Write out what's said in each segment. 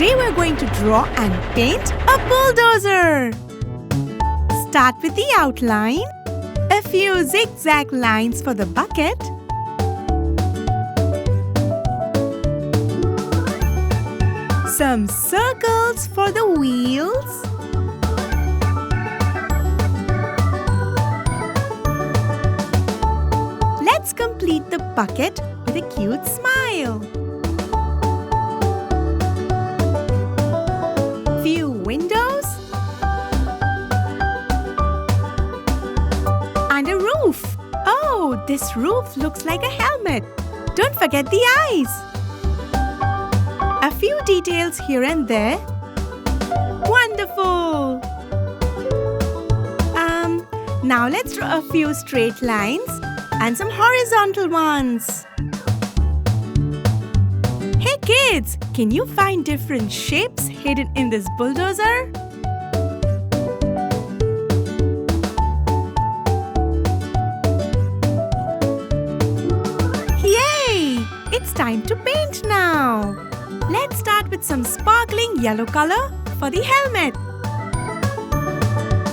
Today we're going to draw and paint a bulldozer. Start with the outline. A few zigzag lines for the bucket. Some circles for the wheels. Let's complete the bucket with a cute smile. Few windows and a roof. Oh, this roof looks like a helmet. Don't forget the eyes. A few details here and there. Wonderful! Now let's draw a few straight lines and some horizontal ones. Hey kids, can you find different shapes hidden in this bulldozer? Yay! It's time to paint now. Let's start with some sparkling yellow color for the helmet,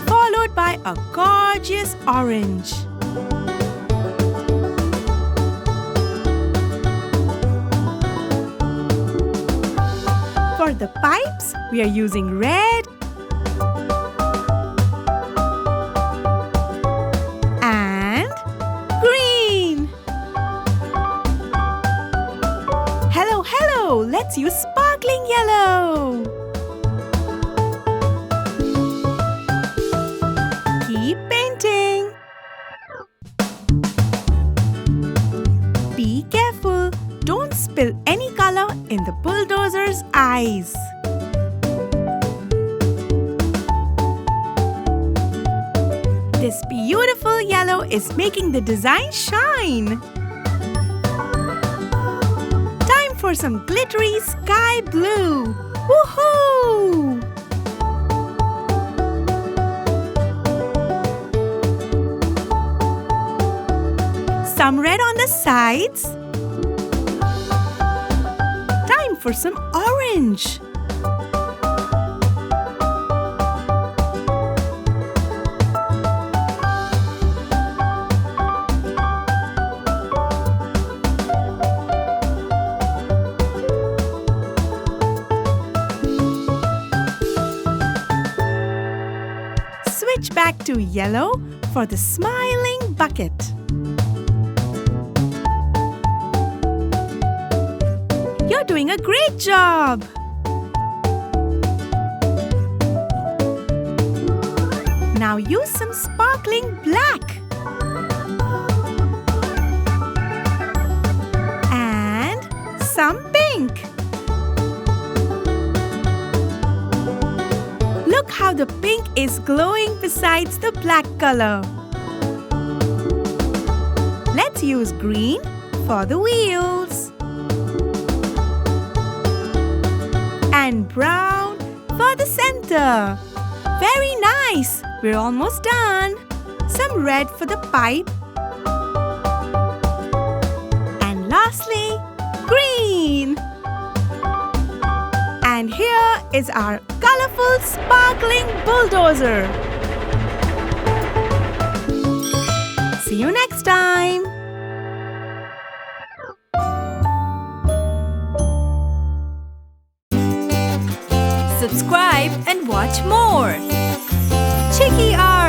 followed by a gorgeous orange. For the pipes, we are using red and green. Hello, let's use sparkling yellow. Keep painting. Be careful, don't spill any color in the bulldozer's eyes. This beautiful yellow is making the design shine. Time for some glittery sky blue. Woohoo! Some red on the sides. Time for some orange. Switch back to yellow for the smiling bucket. You're doing a great job! Now use some sparkling black. And some pink. Look how the pink is glowing besides the black color. Let's use green for the wheels. And brown for the center. Very nice! We're almost done. Some red for the pipe. And lastly, green. And here is our colorful, sparkling bulldozer. See you next time. Subscribe and watch more. Chiki Art.